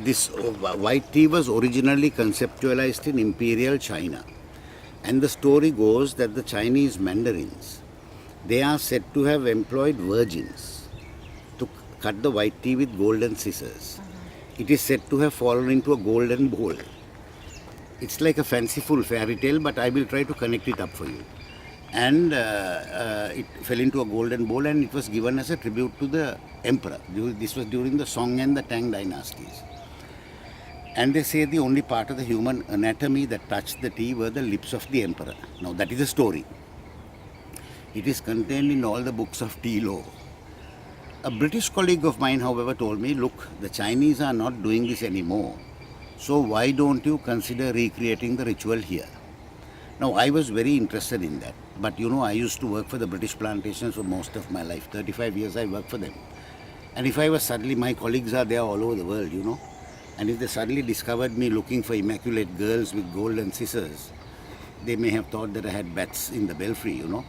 This white tea was originally conceptualized in imperial China. And the story goes that the Chinese mandarins, they are said to have employed virgins to cut the white tea with golden scissors. It is said to have fallen into a golden bowl. It's like a fanciful fairy tale, but I will try to connect it up for you. And it fell into a golden bowl, and it was given as a tribute to the emperor. This was during the Song and the Tang dynasties. And they say the only part of the human anatomy that touched the tea were the lips of the emperor. Now that is a story. It is contained in all the books of tea law. A British colleague of mine, however, told me, look, the Chinese are not doing this anymore. So why don't you consider recreating the ritual here? Now I was very interested in that. But you know, I used to work for the British plantations for most of my life. 35 years I worked for them. And if I was suddenly, my colleagues are there all over the world, you know. And if they suddenly discovered me looking for immaculate girls with golden scissors, they may have thought that I had bats in the belfry, you know.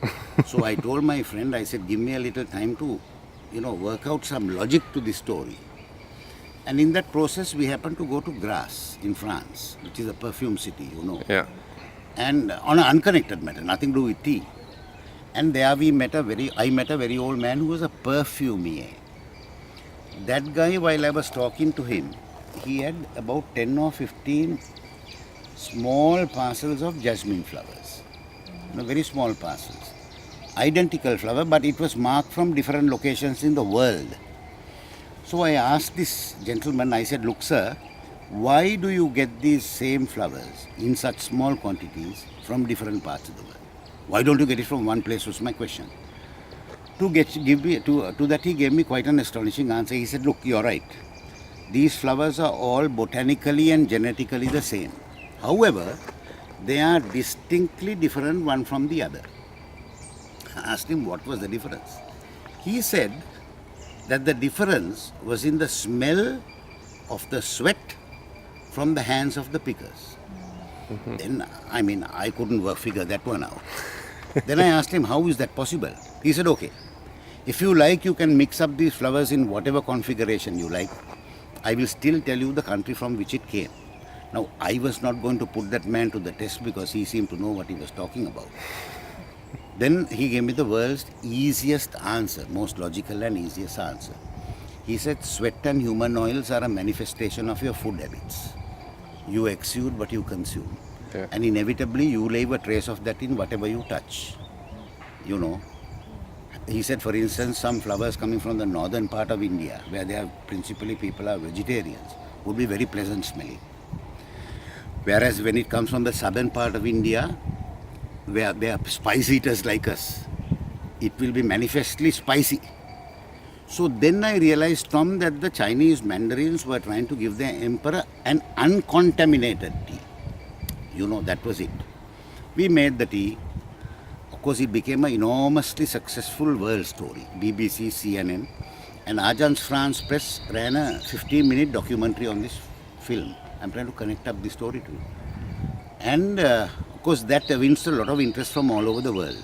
So I told my friend, I said, give me a little time to, you know, work out some logic to this story. And in that process, we happened to go to Grasse in France, which is a perfume city, you know. Yeah. And on an unconnected matter, nothing to do with tea. And there I met a very old man who was a perfumier. That guy, while I was talking to him, he had about 10 or 15 small parcels of jasmine flowers. You know, very small parcels. Identical flower, but it was marked from different locations in the world. So I asked this gentleman, I said, look sir, why do you get these same flowers in such small quantities from different parts of the world? Why don't you get it from one place, was my question. To that he gave me quite an astonishing answer. He said, look, you're right. These flowers are all botanically and genetically the same. However, they are distinctly different one from the other. I asked him what was the difference. He said that the difference was in the smell of the sweat from the hands of the pickers. Then, I couldn't figure that one out. Then I asked him, how is that possible? He said, okay, if you like, you can mix up these flowers in whatever configuration you like. I will still tell you the country from which it came. Now, I was not going to put that man to the test because he seemed to know what he was talking about. Then he gave me the world's easiest answer, most logical and easiest answer. He said, sweat and human oils are a manifestation of your food habits. You exude what you consume. Yeah. And inevitably, you leave a trace of that in whatever you touch. You know. He said, for instance, some flowers coming from the northern part of India, where they are principally people are vegetarians, would be very pleasant smelling. Whereas when it comes from the southern part of India, where they are spice eaters like us, it will be manifestly spicy. So then I realized, Tom, that the Chinese mandarins were trying to give their emperor an uncontaminated tea. You know, that was it. We made the tea. Of course, it became an enormously successful world story. BBC, CNN, and Agence France Presse ran a 15-minute documentary on this film. I'm trying to connect up the story to you. And of course, that evinced a lot of interest from all over the world.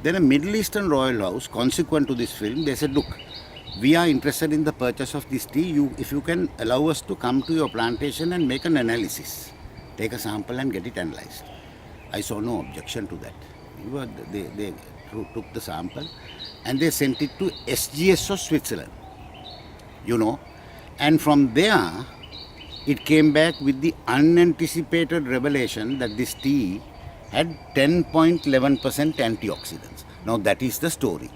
Then a Middle Eastern royal house, consequent to this film, they said, look, we are interested in the purchase of this tea. If you can allow us to come to your plantation and make an analysis, take a sample and get it analyzed. I saw no objection to that. They took the sample and they sent it to SGS of Switzerland, you know. And from there, it came back with the unanticipated revelation that this tea had 10.11% antioxidants. Now that is the story.